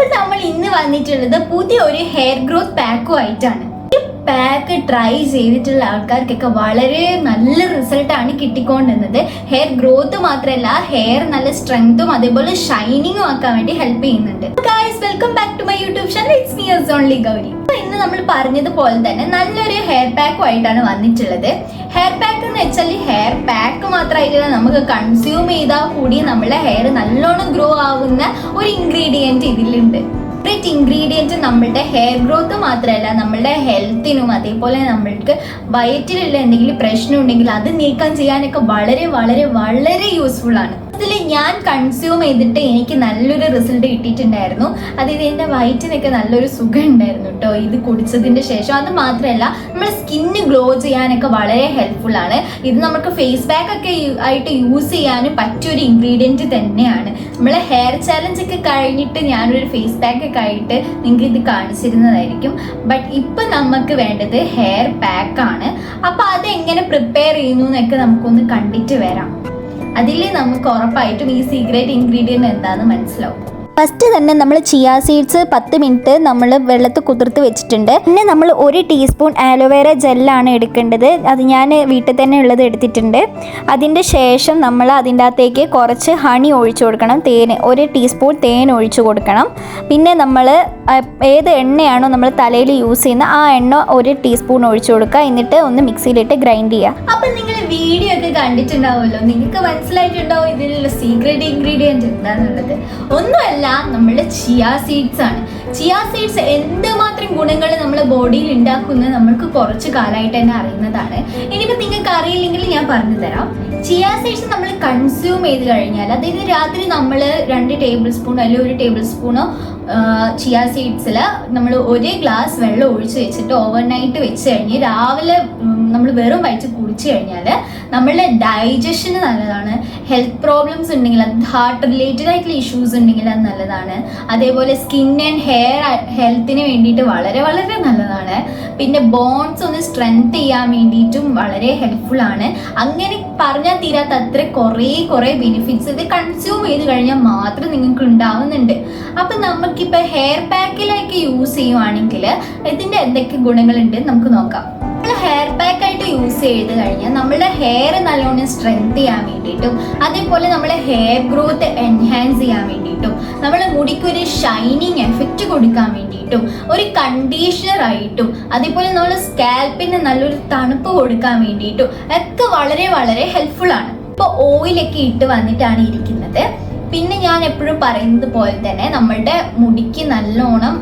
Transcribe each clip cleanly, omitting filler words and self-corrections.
നമ്മൾ ഇന്ന് വന്നിട്ടുള്ളത് പുതിയൊരു ഹെയർ ഗ്രോത്ത് പാക്കുമായിട്ടാണ്. ഈ പാക്ക് ട്രൈ ചെയ്തിട്ടുള്ള ആൾക്കാർക്കൊക്കെ വളരെ നല്ല റിസൾട്ടാണ് കിട്ടിക്കൊണ്ടിരുന്നത്. ഹെയർ ഗ്രോത്ത് മാത്രമല്ല, ഹെയർ നല്ല സ്ട്രെങ്തും അതേപോലെ ഷൈനിങ്ങും ആക്കാൻ വേണ്ടി ഹെൽപ്പ് ചെയ്യുന്നുണ്ട്. Guys, welcome back to my YouTube channel. It's me only Gauri. ഇന്ന് നമ്മൾ പറഞ്ഞതുപോലെ തന്നെ നല്ലൊരു ഹെയർ പാക്കുമായിട്ടാണ് വന്നിട്ടുള്ളത്. ഹെയർ പാക്ക് എന്ന് വെച്ചാൽ ഹെയർ പാക്ക് മാത്രമായിട്ടില്ല, നമുക്ക് കൺസ്യൂം ചെയ്താൽ കൂടി നമ്മുടെ ഹെയർ നല്ലോണം ഗ്രോ ആവുന്ന ഒരു ഇൻഗ്രീഡിയൻറ്റ് ഇതിലുണ്ട്. ഇൻഗ്രീഡിയൻറ്റ് നമ്മളുടെ ഹെയർ ഗ്രോത്ത് മാത്രമല്ല, നമ്മളുടെ ഹെൽത്തിനും അതേപോലെ നമ്മൾക്ക് വയറ്റിലുള്ള എന്തെങ്കിലും പ്രശ്നം ഉണ്ടെങ്കിൽ അത് നീക്കം ചെയ്യാനൊക്കെ വളരെ വളരെ വളരെ യൂസ്ഫുൾ ആണ്. ഇതിൽ ഞാൻ കൺസ്യൂം ചെയ്തിട്ട് എനിക്ക് നല്ലൊരു റിസൾട്ട് കിട്ടിയിട്ടുണ്ടായിരുന്നു. അതായത് എൻ്റെ വയറ്റിനൊക്കെ നല്ലൊരു സുഖം ഉണ്ടായിരുന്നു കേട്ടോ ഇത് കുടിച്ചതിൻ്റെ ശേഷം. അത് മാത്രമല്ല, നമ്മുടെ സ്കിന്ന് ഗ്ലോ ചെയ്യാനൊക്കെ വളരെ ഹെൽപ്ഫുൾ ആണ്. ഇത് നമുക്ക് ഫേസ് പാക്ക് ഒക്കെ ആയിട്ട് യൂസ് ചെയ്യാനും പറ്റിയൊരു ഇൻഗ്രീഡിയൻറ്റ് തന്നെയാണ്. നമ്മളെ ഹെയർ ചാലഞ്ച് ഒക്കെ കഴിഞ്ഞിട്ട് ഞാനൊരു ഫേസ് പാക്ക് ഒക്കെ ആയിട്ട് നിങ്ങൾക്ക് ഇത് കാണിച്ചിരുന്നതായിരിക്കും. ബട്ട് ഇപ്പം നമുക്ക് വേണ്ടത് ഹെയർ പാക്കാണ്. അപ്പോൾ അതെങ്ങനെ പ്രിപ്പയർ ചെയ്യുന്നു എന്നൊക്കെ നമുക്കൊന്ന് കണ്ടിട്ട് വരാം. അതിൽ നമുക്ക് ഉറപ്പായിട്ടും ഈ സീക്രട്ട് ഇൻഗ്രീഡിയൻറ്റ് എന്താണെന്ന് മനസ്സിലാവും. ഫസ്റ്റ് തന്നെ നമ്മൾ ചിയ സീഡ്സ് 10 മിനിറ്റ് നമ്മൾ വെള്ളത്തിൽ കുതിർത്ത് വെച്ചിട്ടുണ്ട്. പിന്നെ നമ്മൾ 1 ടീസ്പൂൺ ആലോവേര ജെല്ലാണ് എടുക്കേണ്ടത്. അത് ഞാൻ വീട്ടിൽ തന്നെ ഉള്ളത് എടുത്തിട്ടുണ്ട്. അതിൻ്റെ ശേഷം നമ്മൾ അതിൻ്റെ അകത്തേക്ക് കുറച്ച് ഹണി ഒഴിച്ചു കൊടുക്കണം. 1 ടീസ്പൂൺ തേൻ ഒഴിച്ചു കൊടുക്കണം. പിന്നെ നമ്മൾ ഏത് എണ്ണയാണോ നമ്മൾ തലയിൽ യൂസ് ചെയ്യുന്ന ആ എണ്ണ 1 ടീസ്പൂൺ ഒഴിച്ചു കൊടുക്കുക. എന്നിട്ട് ഒന്ന് മിക്സിയിലിട്ട് ഗ്രൈൻഡ് ചെയ്യുക. അപ്പം നിങ്ങൾ വീഡിയോ ഒക്കെ കണ്ടിട്ടുണ്ടാവുമല്ലോ, നിങ്ങൾക്ക് മനസ്സിലായിട്ടുണ്ടാവും ഇതിലുള്ള സീക്രട്ട് ഇൻഗ്രീഡിയൻറ്റ് എന്താണെന്നുള്ളത്. ഒന്നുമല്ല, നമ്മളുടെ ചിയ സീഡ്സ് ആണ്. ചിയ സീഡ്സ് എന്തുമാത്രം ഗുണങ്ങൾ നമ്മുടെ ബോഡിയിൽ ഉണ്ടാക്കുന്നത് നമ്മൾക്ക് കുറച്ച് കാലമായിട്ട് തന്നെ അറിയുന്നതാണ്. ഇനിയിപ്പോൾ നിങ്ങൾക്ക് അറിയില്ലെങ്കിൽ ഞാൻ പറഞ്ഞു തരാം. ചിയ സീഡ്സ് നമ്മൾ കൺസ്യൂം ചെയ്ത് കഴിഞ്ഞാൽ, അതായത് രാത്രി നമ്മൾ 2 ടേബിൾ സ്പൂൺ അല്ലെങ്കിൽ 1 ടേബിൾ സ്പൂണോ ചിയ സീഡ്സിൽ നമ്മൾ 1 ഗ്ലാസ് വെള്ളം ഒഴിച്ച് വെച്ചിട്ട് ഓവർനൈറ്റ് വെച്ച് കഴിഞ്ഞ് രാവിലെ നമ്മൾ വെറും വയറ്റ് കുടിച്ചു കഴിഞ്ഞാൽ നമ്മളുടെ ഡൈജഷന് നല്ലതാണ്. ഹെൽത്ത് പ്രോബ്ലംസ് ഉണ്ടെങ്കിൽ, അത് ഹാർട്ട് റിലേറ്റഡ് ആയിട്ടുള്ള ഇഷ്യൂസ് ഉണ്ടെങ്കിൽ അത് നല്ലതാണ്. അതേപോലെ സ്കിൻ ആൻഡ് ഹെയർ ഹെൽത്തിന് വേണ്ടിയിട്ട് വളരെ വളരെ നല്ലതാണ്. പിന്നെ ബോൺസ് ഒന്ന് സ്ട്രെങ്ത് ചെയ്യാൻ വേണ്ടിയിട്ടും വളരെ ഹെൽപ്ഫുൾ ആണ്. അങ്ങനെ പറഞ്ഞാൽ തീരാത്ത അത്ര കുറേ ബെനിഫിറ്റ്സ് ഇത് കൺസ്യൂം ചെയ്ത് കഴിഞ്ഞാൽ മാത്രം നിങ്ങൾക്ക് ഉണ്ടാവുന്നുണ്ട്. അപ്പം നമുക്കിപ്പോൾ ഹെയർ പാക്കിലേക്ക് യൂസ് ചെയ്യുവാണെങ്കിൽ ഇതിൻ്റെ എന്തൊക്കെ ഗുണങ്ങളുണ്ട് നമുക്ക് നോക്കാം. ഹെയർ പാക്ക് ആയിട്ട് യൂസ് ചെയ്ത് കഴിഞ്ഞാൽ നമ്മുടെ ഹെയർ നല്ലോണം സ്ട്രെങ്ത് ചെയ്യാൻ വേണ്ടിയിട്ടും അതേപോലെ നമ്മളെ ഹെയർ ഗ്രോത്ത് എൻഹാൻസ് ചെയ്യാൻ വേണ്ടിയിട്ടും നമ്മളെ മുടിക്കൊരു ഷൈനിങ് എഫക്റ്റ് കൊടുക്കാൻ വേണ്ടിയിട്ടും ഒരു കണ്ടീഷണർ ആയിട്ടും അതേപോലെ നമ്മളെ സ്കാൽപ്പിന് നല്ലൊരു തണുപ്പ് കൊടുക്കാൻ വേണ്ടിയിട്ടും ഒക്കെ വളരെ വളരെ ഹെൽപ്ഫുൾ ആണ്. ഇപ്പോൾ ഓയിലൊക്കെ ഇട്ട് വന്നിട്ടാണ് ഇരിക്കുന്നത്. പിന്നെ ഞാൻ എപ്പോഴും പറയുന്നത് പോലെ തന്നെ നമ്മളുടെ മുടിക്ക് നല്ലോണം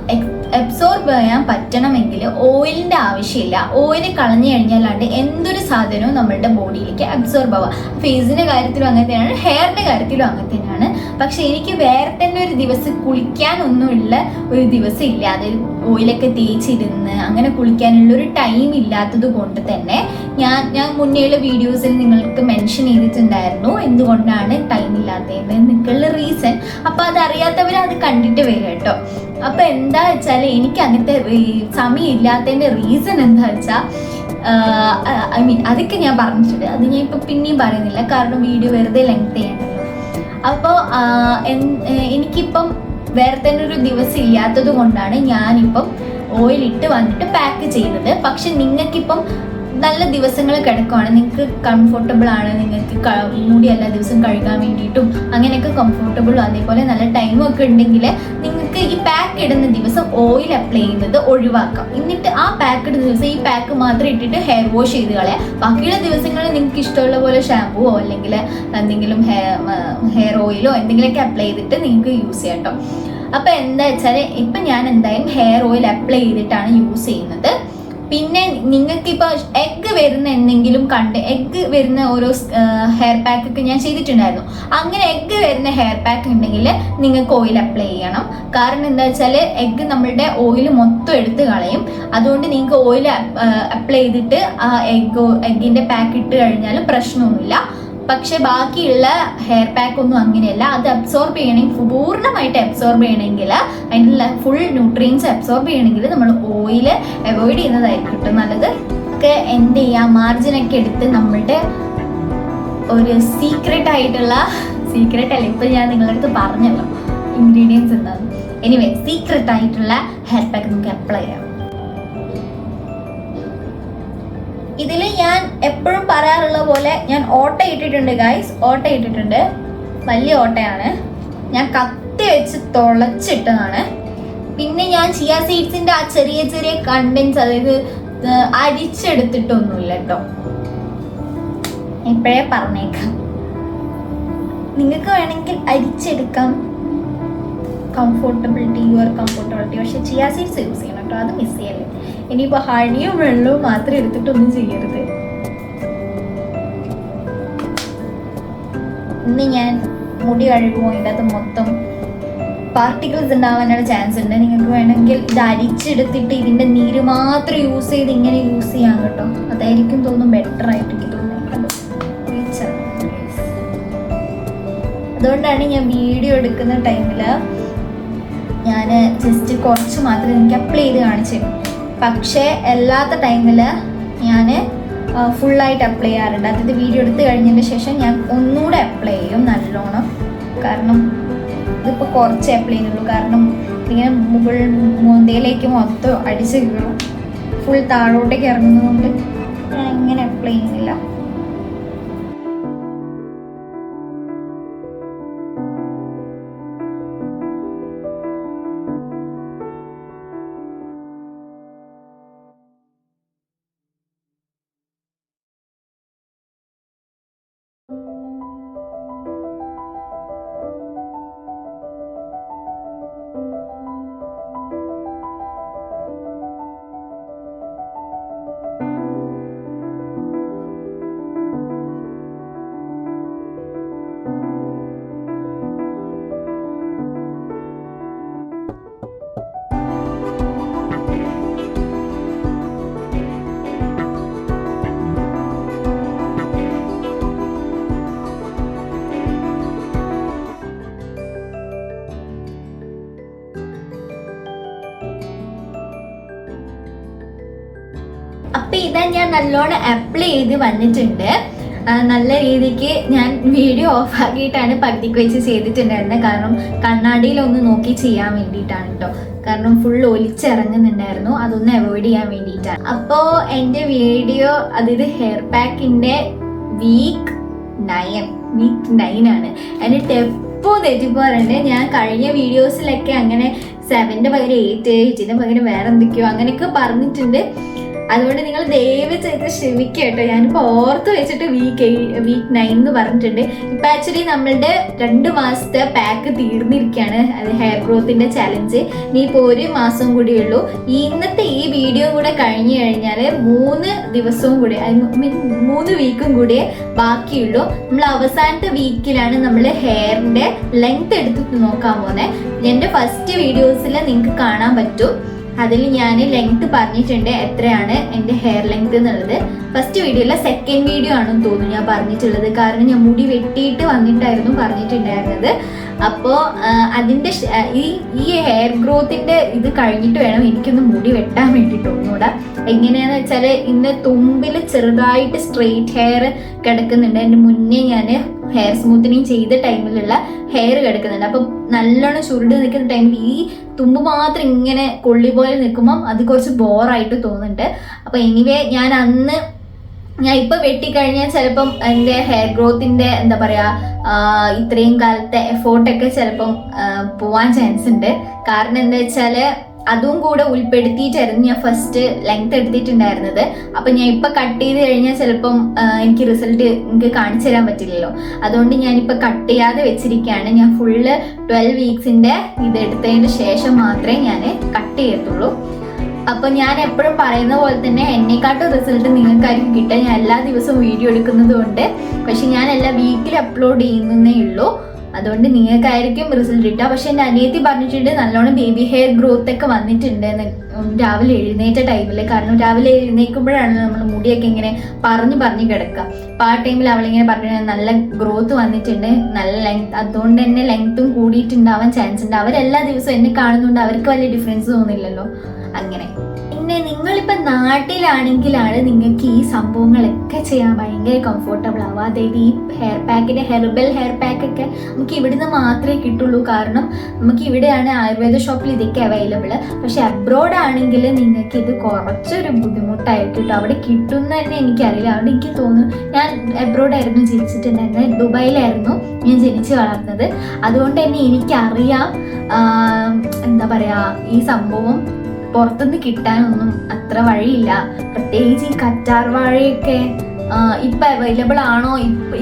അബ്സോർബ് ചെയ്യാൻ പറ്റണമെങ്കിൽ ഓയിലിൻ്റെ ആവശ്യമില്ല. ഓയിൽ കളഞ്ഞു കഴിഞ്ഞാലാണ്ട് എന്തൊരു സാധനവും നമ്മളുടെ ബോഡിയിലേക്ക് അബ്സോർബ് ആവുക. ഫേസിൻ്റെ കാര്യത്തിലും അങ്ങനെ തന്നെയാണ്, ഹെയറിൻ്റെ കാര്യത്തിലും അങ്ങനെ തന്നെയാണ്. പക്ഷെ എനിക്ക് വേറെ തന്നെ ഒരു ദിവസം കുളിക്കാനൊന്നുമുള്ള ഒരു ദിവസം ഇല്ല. അതായത് ഓയിലൊക്കെ തേച്ചിരുന്ന് അങ്ങനെ കുളിക്കാനുള്ള ഒരു ടൈം ഇല്ലാത്തത് കൊണ്ട് തന്നെ ഞാൻ മുന്നേയുള്ള വീഡിയോസിൽ നിങ്ങൾക്ക് മെൻഷൻ ചെയ്തിട്ടുണ്ടായിരുന്നു എന്തുകൊണ്ടാണ് ടൈം ഇല്ലാത്തത് എന്നൊക്കെയുള്ള റീസൺ. അപ്പോൾ അതറിയാത്തവർ അത് കണ്ടിട്ട് വരിക കേട്ടോ. അപ്പോൾ എന്താ വെച്ചാൽ എനിക്ക് അങ്ങനത്തെ സമയം ഇല്ലാത്തതിൻ്റെ റീസൺ എന്താ വെച്ചാൽ അതൊക്കെ ഞാൻ പറഞ്ഞിട്ടുണ്ട്. അത് ഞാൻ ഇപ്പം പിന്നെയും പറയുന്നില്ല, കാരണം വീഡിയോ വെറുതെ ലെങ്ത് ചെയ്യണമല്ലോ. അപ്പോൾ എനിക്കിപ്പം വേറെ തന്നെ ഒരു ദിവസം ഇല്ലാത്തത് കൊണ്ടാണ് ഞാനിപ്പം ഓയിലിട്ട് വന്നിട്ട് പാക്ക് ചെയ്യുന്നത്. പക്ഷെ നിങ്ങൾക്കിപ്പം നല്ല ദിവസങ്ങൾ കിടക്കുവാണ്, നിങ്ങൾക്ക് കംഫർട്ടബിൾ ആണ്, നിങ്ങൾക്ക് മുടി എല്ലാ ദിവസവും കഴുകാൻ വേണ്ടിയിട്ടും അങ്ങനെയൊക്കെ കംഫർട്ടബിളും അതേപോലെ നല്ല ടൈമും ഒക്കെ ഉണ്ടെങ്കിൽ നിങ്ങൾക്ക് ഈ പാക്ക് ഇടുന്ന ദിവസം ഓയിൽ അപ്ലൈ ചെയ്യുന്നത് ഒഴിവാക്കാം. എന്നിട്ട് ആ പാക്ക് ഇടുന്ന ദിവസം ഈ പാക്ക് മാത്രം ഇട്ടിട്ട് ഹെയർ വാഷ് ചെയ്ത് കളയാം. ബാക്കിയുള്ള ദിവസങ്ങളിൽ നിങ്ങൾക്ക് ഇഷ്ടമുള്ള പോലെ ഷാമ്പുവോ അല്ലെങ്കിൽ എന്തെങ്കിലും ഹെയർ ഓയിലോ എന്തെങ്കിലുമൊക്കെ അപ്ലൈ ചെയ്തിട്ട് നിങ്ങൾക്ക് യൂസ് ചെയ്യാം കേട്ടോ. അപ്പോൾ എന്താ വെച്ചാൽ ഇപ്പം ഞാൻ എന്തായാലും ഹെയർ ഓയിൽ അപ്ലൈ ചെയ്തിട്ടാണ് യൂസ് ചെയ്യുന്നത്. പിന്നെ നിങ്ങൾക്കിപ്പോൾ എഗ്ഗ് വരുന്ന എന്തെങ്കിലും എഗ്ഗ് വരുന്ന ഓരോ ഹെയർ പാക്കൊക്കെ ഞാൻ ചെയ്തിട്ടുണ്ടായിരുന്നു. അങ്ങനെ എഗ്ഗ് വരുന്ന ഹെയർ പാക്ക് ഉണ്ടെങ്കിൽ നിങ്ങൾക്ക് ഓയിൽ അപ്ലൈ ചെയ്യണം. കാരണം എന്താ വെച്ചാൽ എഗ്ഗ് നമ്മളുടെ ഓയിൽ മൊത്തം എടുത്ത് കളയും. അതുകൊണ്ട് നിങ്ങൾക്ക് ഓയിൽ അപ്ലൈ ചെയ്തിട്ട് ആ എഗ്ഗിൻ്റെ പാക്ക് ഇട്ട് കഴിഞ്ഞാലും പ്രശ്നമൊന്നുമില്ല. പക്ഷെ ബാക്കിയുള്ള ഹെയർ പാക്ക് ഒന്നും അങ്ങനെയല്ല. അത് അബ്സോർബ് ചെയ്യണമെങ്കിൽ, പൂർണ്ണമായിട്ട് അബ്സോർബ് ചെയ്യണമെങ്കിൽ, അതിൻ്റെ ഫുൾ ന്യൂട്രിയൻസ് അബ്സോർബ് ചെയ്യണമെങ്കിൽ നമ്മൾ ഓയിൽ അവോയ്ഡ് ചെയ്യുന്നതായിരിക്കും നല്ലത്. ഒക്കെ എന്ത് ചെയ്യുക, മാർജിനൊക്കെ എടുത്ത് നമ്മളുടെ ഒരു സീക്രട്ട് അല്ല, ഇപ്പം ഞാൻ നിങ്ങളുടെ അടുത്ത് പറഞ്ഞല്ലോ ഇൻഗ്രീഡിയൻസ് എന്താണെന്ന്. എനിവേ സീക്രട്ട് ആയിട്ടുള്ള ഹെയർ പാക്ക് നമുക്ക് അപ്ലൈ ചെയ്യാം. ഇതിൽ ഞാൻ എപ്പോഴും പറയാറുള്ള പോലെ ഞാൻ ഓട്ട ഇട്ടിട്ടുണ്ട് ഗൈസ്. ഓട്ട ഇട്ടിട്ടുണ്ട്, വലിയ ഓട്ടയാണ്. ഞാൻ കത്തി വെച്ച് തുളച്ചിട്ടതാണ്. പിന്നെ ഞാൻ ചിയ സീഡ്സിന്റെ ആ ചെറിയ ചെറിയ കണ്ടൻസ്, അതായത് അരിച്ചെടുത്തിട്ടൊന്നുമില്ല കേട്ടോ. ഇപ്പോഴേ പറഞ്ഞേക്കാം, നിങ്ങൾക്ക് വേണമെങ്കിൽ അരിച്ചെടുക്കാം, യുവർ കംഫോർട്ടബിലിറ്റി. പക്ഷെ ചിയ സീഡ്സ് യൂസ് ചെയ്യണം കേട്ടോ, അത് മിസ് ചെയ്യല്ലേ. ഇനിയിപ്പോൾ ഹണിയും വെള്ളവും മാത്രം എടുത്തിട്ടൊന്നും ചെയ്യരുത്. ഇന്ന് ഞാൻ മുടി കഴുകുമ്പോൾ ഇതിൻ്റെ അകത്ത് മൊത്തം പാർട്ടിക്കിൾസ് ഉണ്ടാവാനുള്ള ചാൻസ് ഉണ്ട്. നിങ്ങൾക്ക് വേണമെങ്കിൽ ഇത് അരിച്ചെടുത്തിട്ട് ഇതിൻ്റെ നീര് മാത്രം യൂസ് ചെയ്ത് ഇങ്ങനെ യൂസ് ചെയ്യാം കേട്ടോ. അതായിരിക്കും തോന്നും ബെറ്റർ ആയിട്ട് എനിക്ക് തോന്നുന്നത്. അതുകൊണ്ടാണ് ഞാൻ വീഡിയോ എടുക്കുന്ന ടൈമിൽ ഞാൻ ജസ്റ്റ് കുറച്ച് മാത്രം എനിക്ക് അപ്ലൈ ചെയ്ത് കാണിച്ചിരുന്നു. പക്ഷേ അല്ലാത്ത ടൈമിൽ ഞാൻ ഫുള്ളായിട്ട് അപ്ലൈ ചെയ്യാറുണ്ട്. അതായത് വീഡിയോ എടുത്ത് കഴിഞ്ഞതിന് ശേഷം ഞാൻ ഒന്നുകൂടെ അപ്ലൈ ചെയ്യും നല്ലോണം. കാരണം ഇതിപ്പോൾ കുറച്ച് അപ്ലൈ ചെയ്യുന്നുള്ളൂ. കാരണം ഇങ്ങനെ മുന്തയിലേക്ക് മൊത്തം അടിച്ച് കീറും, ഫുൾ താഴോട്ടേക്ക് ഇറങ്ങുന്നതുകൊണ്ട് ഞാൻ ഇങ്ങനെ അപ്ലൈ ചെയ്യുന്നില്ല. അപ്പം ഇതാ ഞാൻ നല്ലോണം അപ്ലൈ ചെയ്ത് വന്നിട്ടുണ്ട്. നല്ല രീതിക്ക് ഞാൻ വീഡിയോ ഓഫ് ആക്കിയിട്ടാണ് പകുതിക്ക് വെച്ച് ചെയ്തിട്ടുണ്ടായിരുന്നത്. കാരണം കണ്ണാടിയിലൊന്ന് നോക്കി ചെയ്യാൻ വേണ്ടിയിട്ടാണ് കേട്ടോ. കാരണം ഫുൾ ഒലിച്ചിറങ്ങുന്നുണ്ടായിരുന്നു, അതൊന്ന് അവോയ്ഡ് ചെയ്യാൻ വേണ്ടിയിട്ടാണ്. അപ്പോൾ എൻ്റെ വീഡിയോ, അതായത് ഹെയർ പാക്കിൻ്റെ വീക്ക് 9 ആണ്. എന്നിട്ട് എപ്പോൾ തെറ്റിപ്പോറുണ്ട്. ഞാൻ കഴിഞ്ഞ വീഡിയോസിലൊക്കെ അങ്ങനെ 7ന്റെ പകരം 8, 8ന്റെ പകരം വേറെ എന്തൊക്കെയോ അങ്ങനെയൊക്കെ പറഞ്ഞിട്ടുണ്ട്. അതുകൊണ്ട് നിങ്ങൾ ദയവ് ചെയ്ത് ക്ഷമിക്കുക കേട്ടോ. ഞാനിപ്പോൾ ഓർത്ത് വെച്ചിട്ട് വീക്ക് 9 എന്ന് പറഞ്ഞിട്ടുണ്ട്. ഇപ്പം ആക്ച്വലി നമ്മളുടെ 2 മാസത്തെ പാക്ക് തീർന്നിരിക്കുകയാണ്, അത് ഹെയർ ഗ്രോത്തിൻ്റെ ചലഞ്ച്. ഇനിയിപ്പോൾ 1 മാസം കൂടിയേ ഉള്ളൂ. ഇന്നത്തെ ഈ വീഡിയോ കൂടെ കഴിഞ്ഞു കഴിഞ്ഞാൽ 3 ദിവസവും കൂടി, 3 വീക്കും കൂടിയേ ബാക്കിയുള്ളൂ. നമ്മൾ അവസാനത്തെ വീക്കിലാണ് നമ്മൾ ഹെയറിൻ്റെ ലെങ്ത് എടുത്തിട്ട് നോക്കാൻ പോകുന്നത്. എൻ്റെ ഫസ്റ്റ് വീഡിയോസിൽ നിങ്ങൾക്ക് കാണാൻ പറ്റും. അതിൽ ഞാൻ ലെങ്ത് പറഞ്ഞിട്ടുണ്ട്, എത്രയാണ് എൻ്റെ ഹെയർ ലെങ്ത് എന്നുള്ളത്. ഫസ്റ്റ് വീഡിയോയിലെ സെക്കൻഡ് വീഡിയോ ആണെന്ന് തോന്നുന്നു ഞാൻ പറഞ്ഞിട്ടുള്ളത്. കാരണം ഞാൻ മുടി വെട്ടിയിട്ട് വന്നിട്ടായിരുന്നു പറഞ്ഞിട്ടുണ്ടായിരുന്നത്. അപ്പോൾ അതിൻ്റെ ഈ ഹെയർ ഗ്രോത്തിൻ്റെ ഇത് കഴിഞ്ഞിട്ട് വേണം എനിക്കൊന്ന് മുടി വെട്ടാൻ വേണ്ടിയിട്ട് ഒന്നുകൂടെ. എങ്ങനെയാണെന്ന് വെച്ചാൽ ഇന്ന് തുമ്പിൽ ചെറുതായിട്ട് സ്ട്രെയിറ്റ് ഹെയർ കിടക്കുന്നുണ്ട്. എൻ്റെ മുന്നേ ഞാൻ ഹെയർ സ്മൂത്തനിങ് ചെയ്ത ടൈമിലുള്ള ഹെയർ കിടക്കുന്നുണ്ട്. അപ്പം നല്ലോണം ചുരുട് നിൽക്കുന്ന ടൈമിൽ ഈ തുമ്പ് മാത്രം ഇങ്ങനെ കൊള്ളി പോലെ നിൽക്കുമ്പം അത് കുറച്ച് ബോറായിട്ട് തോന്നുന്നുണ്ട്. അപ്പോൾ എനിവേ ഞാൻ ഇപ്പം വെട്ടിക്കഴിഞ്ഞാൽ ചിലപ്പം എൻ്റെ ഹെയർ ഗ്രോത്തിൻ്റെ എന്താ പറയുക, ഇത്രയും കാലത്തെ എഫോർട്ടൊക്കെ ചിലപ്പം പോവാൻ ചാൻസ് ഉണ്ട്. കാരണം എന്താ വെച്ചാൽ അതും കൂടെ ഉൾപ്പെടുത്തിയിട്ടായിരുന്നു ഞാൻ ഫസ്റ്റ് ലെങ്ത് എടുത്തിട്ടുണ്ടായിരുന്നത്. അപ്പം ഞാൻ ഇപ്പം കട്ട് ചെയ്ത് കഴിഞ്ഞാൽ ചിലപ്പം എനിക്ക് റിസൾട്ട് എനിക്ക് കാണിച്ചു തരാൻ പറ്റില്ലല്ലോ. അതുകൊണ്ട് ഞാനിപ്പോൾ കട്ട് ചെയ്യാതെ വെച്ചിരിക്കുകയാണ്. ഞാൻ ഫുള്ള് 12 വീക്സിൻ്റെ ഇത് എടുത്തതിന് ശേഷം മാത്രമേ ഞാൻ കട്ട് ചെയ്യത്തുള്ളൂ. അപ്പോൾ ഞാൻ എപ്പോഴും പറയുന്ന പോലെ തന്നെ എന്നെക്കാട്ടും റിസൾട്ട് നിങ്ങൾക്കായിരിക്കും കിട്ടുക. ഞാൻ എല്ലാ ദിവസവും വീഡിയോ എടുക്കുന്നത് കൊണ്ട്, പക്ഷെ ഞാൻ എല്ലാ വീക്കിൽ അപ്ലോഡ് ചെയ്യുന്നതേ ഉള്ളൂ. അതുകൊണ്ട് നിങ്ങൾക്കായിരിക്കും റിസൾട്ട് കിട്ടുക. പക്ഷെ എൻ്റെ അനിയത്തി പറഞ്ഞിട്ടുണ്ട് നല്ലോണം ബേബി ഹെയർ ഗ്രോത്ത് ഒക്കെ വന്നിട്ടുണ്ട് രാവിലെ എഴുന്നേറ്റ ടൈമിൽ. കാരണം രാവിലെ എഴുന്നേൽക്കുമ്പോഴാണ് നമ്മൾ മുടിയൊക്കെ ഇങ്ങനെ പറഞ്ഞു കിടക്കുക. അപ്പോൾ ആ ടൈമിൽ അവളിങ്ങനെ പറഞ്ഞു നല്ല ഗ്രോത്ത് വന്നിട്ടുണ്ട്, നല്ല ലെങ്ത്. അതുകൊണ്ട് തന്നെ ലെങ്ത്തും കൂടിയിട്ടുണ്ടാവാൻ ചാൻസ് ഉണ്ട്. അവരെല്ലാ ദിവസവും എന്നെ കാണുന്നതുകൊണ്ട് അവർക്ക് വലിയ ഡിഫറൻസ് തോന്നില്ലല്ലോ. അങ്ങനെ പിന്നെ നിങ്ങളിപ്പോൾ നാട്ടിലാണെങ്കിലാണ് നിങ്ങൾക്ക് ഈ സംഭവങ്ങളൊക്കെ ചെയ്യാൻ ഭയങ്കര കംഫർട്ടബിൾ ആവുക. അതായത് ഈ ഹെയർ പാക്കിൻ്റെ ഹെർബൽ ഹെയർ പാക്കൊക്കെ നമുക്ക് ഇവിടുന്ന് മാത്രമേ കിട്ടുള്ളൂ. കാരണം നമുക്ക് ഇവിടെയാണ് ആയുർവേദ ഷോപ്പിൽ ഇതൊക്കെ അവൈലബിൾ. പക്ഷെ അബ്രോഡ് ആണെങ്കിൽ നിങ്ങൾക്ക് ഇത് കുറച്ചൊരു ബുദ്ധിമുട്ടായിരിക്കും കേട്ടോ. അവിടെ കിട്ടുന്ന തന്നെ എനിക്കറിയില്ല. അവിടെ എനിക്ക് തോന്നുന്നു, ഞാൻ അബ്രോഡായിരുന്നു ജനിച്ചിട്ടുണ്ടായിരുന്നത്, ദുബായിലായിരുന്നു ഞാൻ ജനിച്ച് വളർന്നത്. അതുകൊണ്ട് തന്നെ എനിക്കറിയാം എന്താ പറയുക, ഈ സംഭവം പുറത്തുനിന്ന് കിട്ടാനൊന്നും അത്ര വഴിയില്ല. പ്രത്യേകിച്ച് ഈ കറ്റാർ വാഴയൊക്കെ ഇപ്പം അവൈലബിൾ ആണോ,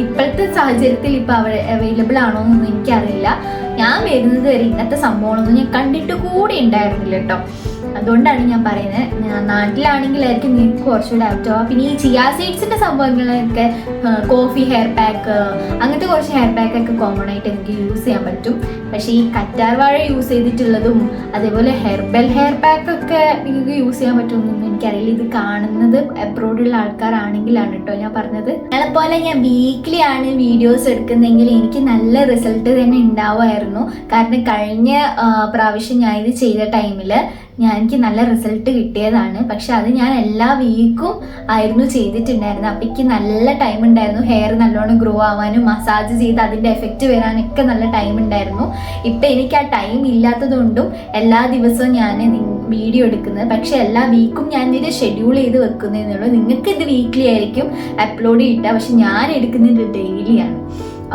ഇപ്പോഴത്തെ സാഹചര്യത്തിൽ ഇപ്പം അവൈലബിൾ ആണോ എന്നൊന്നും എനിക്കറിയില്ല. ഞാൻ വരുന്നത് വരെ ഇങ്ങനത്തെ സംഭവങ്ങളൊന്നും ഞാൻ കണ്ടിട്ട് കൂടി ഉണ്ടായിരുന്നില്ല കേട്ടോ. അതുകൊണ്ടാണ് ഞാൻ പറയുന്നത്, നാട്ടിലാണെങ്കിലായിരിക്കും നിങ്ങൾക്ക് കുറച്ചുകൂടെ ആപ്റ്റോ. പിന്നെ ഈ ചിയാ സീഡ്സിൻ്റെ സംഭവങ്ങളൊക്കെ കോഫി ഹെയർ പാക്ക്, അങ്ങനത്തെ കുറച്ച് ഹെയർ പാക്കൊക്കെ കോമൺ ആയിട്ട് എനിക്ക് യൂസ് ചെയ്യാൻ പറ്റും. പക്ഷേ ഈ കറ്റാർ വാഴ യൂസ് ചെയ്തിട്ടുള്ളതും അതേപോലെ ഹെർബൽ ഹെയർ പാക്കൊക്കെ നിങ്ങൾക്ക് യൂസ് ചെയ്യാൻ പറ്റുമെന്നൊന്നും എനിക്കറിയില്ല. ഇത് കാണുന്നത് അബ്രോഡുള്ള ആൾക്കാരാണെങ്കിലാണ് കേട്ടോ ഞാൻ പറഞ്ഞത്. അതുപോലെ ഞാൻ വീക്ക്ലി ആണ് വീഡിയോസ് എടുക്കുന്നതെങ്കിൽ എനിക്ക് നല്ല റിസൾട്ട് തന്നെ ഉണ്ടാവുമായിരുന്നു. കാരണം കഴിഞ്ഞ പ്രാവശ്യം ഞാൻ ഇത് ചെയ്ത ടൈമിൽ എനിക്ക് നല്ല റിസൾട്ട് കിട്ടിയതാണ്. പക്ഷെ അത് ഞാൻ എല്ലാ വീക്കും ആയിരുന്നു ചെയ്തിട്ടുണ്ടായിരുന്നത്. അപ്പം എനിക്ക് നല്ല ടൈം ഉണ്ടായിരുന്നു ഹെയർ നല്ലോണം ഗ്രോ ആവാനും മസാജ് ചെയ്ത് അതിൻ്റെ എഫക്റ്റ് വരാനൊക്കെ നല്ല ടൈം ഉണ്ടായിരുന്നു. ഇപ്പം എനിക്ക് ആ ടൈം ഇല്ലാത്തതുകൊണ്ടും എല്ലാ ദിവസവും ഞാൻ വീഡിയോ എടുക്കുന്നത്. പക്ഷെ എല്ലാ വീക്കും ഞാൻ ഇത് ഷെഡ്യൂൾ ചെയ്ത് വെക്കുന്നതെന്നുള്ളൂ. നിങ്ങൾക്ക് ഇത് വീക്ക്ലി ആയിരിക്കും അപ്ലോഡ് ചെയ്തിട്ട്, പക്ഷെ ഞാൻ എടുക്കുന്നത് ഡെയിലിയാണ്.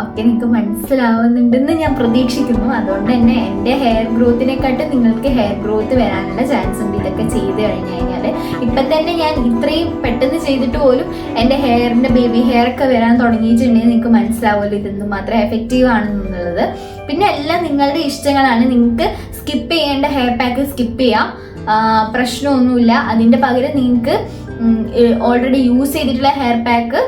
ഒക്കെ നിങ്ങൾക്ക് മനസ്സിലാവുന്നുണ്ടെന്ന് ഞാൻ പ്രതീക്ഷിക്കുന്നു. അതുകൊണ്ട് തന്നെ എൻ്റെ ഹെയർ ഗ്രോത്തിനെക്കാട്ടും നിങ്ങൾക്ക് ഹെയർ ഗ്രോത്ത് വരാനുള്ള ചാൻസ് ഉണ്ട് ഇതൊക്കെ ചെയ്ത് കഴിഞ്ഞ് കഴിഞ്ഞാൽ. ഇപ്പം തന്നെ ഞാൻ ഇത്രയും പെട്ടെന്ന് ചെയ്തിട്ട് പോലും എൻ്റെ ഹെയറിൻ്റെ ബേബി ഹെയർ ഒക്കെ വരാൻ തുടങ്ങിയിട്ടുണ്ടെങ്കിൽ നിങ്ങൾക്ക് മനസ്സിലാവുമല്ലോ ഇതൊന്നും മാത്രം എഫക്റ്റീവ് ആണെന്നുള്ളത്. പിന്നെ എല്ലാം നിങ്ങളുടെ ഇഷ്ടങ്ങളാണ്. നിങ്ങൾക്ക് സ്കിപ്പ് ചെയ്യേണ്ട ഹെയർ പാക്ക് സ്കിപ്പ് ചെയ്യാം, പ്രശ്നമൊന്നുമില്ല. അതിൻ്റെ പകരം നിങ്ങൾക്ക് ഓൾറെഡി യൂസ് ചെയ്തിട്ടുള്ള ഹെയർ പാക്ക്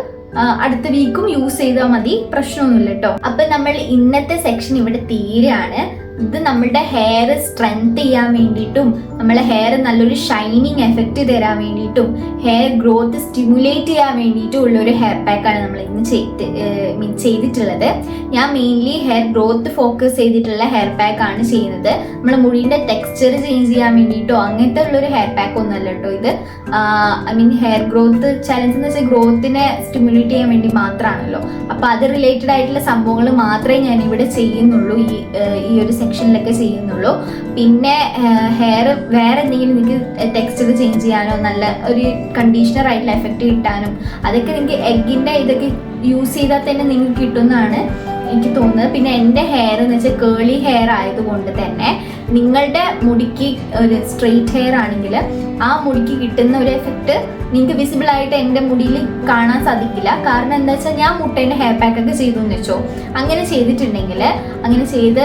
അടുത്ത വീക്കും യൂസ് ചെയ്താൽ മതി, പ്രശ്നമൊന്നുമില്ല കേട്ടോ. അപ്പം നമ്മൾ ഇന്നത്തെ സെക്ഷൻ ഇവിടെ തീരെയാണ്. ഇത് നമ്മളുടെ ഹെയർ സ്ട്രെങ്ത് ചെയ്യാൻ വേണ്ടിയിട്ടും നമ്മളെ ഹെയർ നല്ലൊരു ഷൈനിങ് എഫക്റ്റ് തരാൻ വേണ്ടിയിട്ടും ഹെയർ ഗ്രോത്ത് സ്റ്റിമുലേറ്റ് ചെയ്യാൻ വേണ്ടിയിട്ടും ഉള്ളൊരു ഹെയർ പാക്കാണ് നമ്മൾ ഇന്ന് ചെയ്തിട്ടുള്ളത്. ഞാൻ മെയിൻലി ഹെയർ ഗ്രോത്ത് ഫോക്കസ് ചെയ്തിട്ടുള്ള ഹെയർ പാക്കാണ് ചെയ്യുന്നത്. നമ്മളെ മുടിയുടെ ടെക്സ്ചർ ചേഞ്ച് ചെയ്യാൻ വേണ്ടിയിട്ടോ അങ്ങനത്തെ ഉള്ളൊരു ഹെയർ പാക്ക് ഒന്നുമല്ല കേട്ടോ ഇത്. I mean hair growth challenge എന്ന് വെച്ചാൽ ഗ്രോത്തിനെ സ്റ്റിമുലേറ്റ് ചെയ്യാൻ വേണ്ടി മാത്രമാണല്ലോ. അപ്പോൾ അത് റിലേറ്റഡ് ആയിട്ടുള്ള സംഭവങ്ങൾ മാത്രമേ ഞാനിവിടെ ചെയ്യുന്നുള്ളൂ, ഈ ഒരു സെക്ഷനിലൊക്കെ ചെയ്യുന്നുള്ളൂ. പിന്നെ ഹെയർ വേറെ എന്തെങ്കിലും നിങ്ങൾക്ക് ടെക്സ്ചർ ചേഞ്ച് ചെയ്യാനോ നല്ല ഒരു കണ്ടീഷണർ ആയിട്ടുള്ള എഫക്റ്റ് കിട്ടാനും അതൊക്കെ നിങ്ങൾക്ക് എഗ്ഗിൻ്റെ ഇതൊക്കെ യൂസ് ചെയ്താൽ തന്നെ നിങ്ങൾക്ക് കിട്ടുമെന്നാണ് എനിക്ക് തോന്നുന്നത്. പിന്നെ എൻ്റെ ഹെയർ എന്ന് വെച്ചാൽ കേളി ഹെയർ ആയതുകൊണ്ട് തന്നെ നിങ്ങളുടെ മുടിക്ക് ഒരു സ്ട്രെയിറ്റ് ഹെയർ ആണെങ്കിൽ ആ മുടിക്ക് കിട്ടുന്ന ഒരു എഫക്റ്റ് നിങ്ങൾക്ക് വിസിബിൾ ആയിട്ട് എൻ്റെ മുടിയിൽ കാണാൻ സാധിക്കില്ല. കാരണം എന്താ വെച്ചാൽ ഞാൻ മുട്ടേൻ്റെ ഹെയർ പാക്കൊക്കെ ചെയ്തു എന്ന് വെച്ചോ, അങ്ങനെ ചെയ്തിട്ടുണ്ടെങ്കിൽ അങ്ങനെ ചെയ്ത്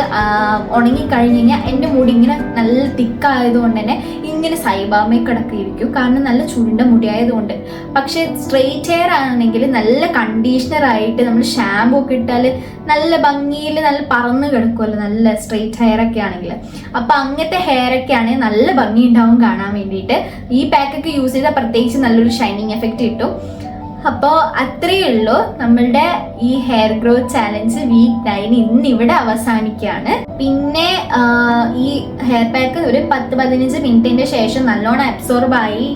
ഉണങ്ങിക്കഴിഞ്ഞ് കഴിഞ്ഞാൽ എൻ്റെ മുടി ഇങ്ങനെ നല്ല തിക്കായതുകൊണ്ട് തന്നെ ഇങ്ങനെ സൈബാമയൊക്കെ ഇരിക്കും, കാരണം നല്ല ചുരുണ്ട മുടി ആയതുകൊണ്ട്. പക്ഷേ സ്ട്രെയിറ്റ് ഹെയർ ആണെങ്കിൽ നല്ല കണ്ടീഷണറായിട്ട് നമ്മൾ ഷാമ്പൂ ഒക്കെ ഇട്ടാൽ നല്ല ഭംഗിയിൽ നല്ല പറന്ന് കിടക്കുമല്ലോ നല്ല സ്ട്രെയിറ്റ് ഹെയർ ഒക്കെ ആണെങ്കിൽ. അപ്പം അങ്ങനത്തെ ഹെയർ ഒക്കെ ആണെങ്കിൽ നല്ല ഭംഗി ഉണ്ടാവും കാണാൻ വേണ്ടിയിട്ട്. ഈ പാക്കൊക്കെ യൂസ് ചെയ്താൽ പ്രത്യേകിച്ച് നല്ലൊരു ഷൈനിങ് എഫക്റ്റ് കിട്ടും. അപ്പോൾ അത്രയേ ഉള്ളൂ നമ്മളുടെ ഈ ഹെയർ ഗ്രോത്ത് ചാലഞ്ച് വീക്ക് 9 ഇന്നിവിടെ അവസാനിക്കുകയാണ്. പിന്നെ ഈ ഹെയർ പാക്ക് ഒരു 10-15 മിനിറ്റിൻ്റെ ശേഷം നല്ലോണം അബ്സോർബായി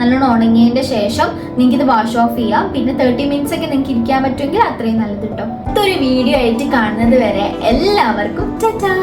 നല്ലോണം ഉണങ്ങിയതിൻ്റെ ശേഷം നിങ്ങൾക്ക് ഇത് വാഷ് ഓഫ് ചെയ്യാം. പിന്നെ 30 മിനിറ്റ്സ് ഒക്കെ നിങ്ങൾക്ക് ഇരിക്കാൻ പറ്റുമെങ്കിൽ അത്രയും നല്ലത് കേട്ടോ. അടുത്തൊരു വീഡിയോ ആയിട്ട് കാണുന്നത് വരെ എല്ലാവർക്കും ടാറ്റാ.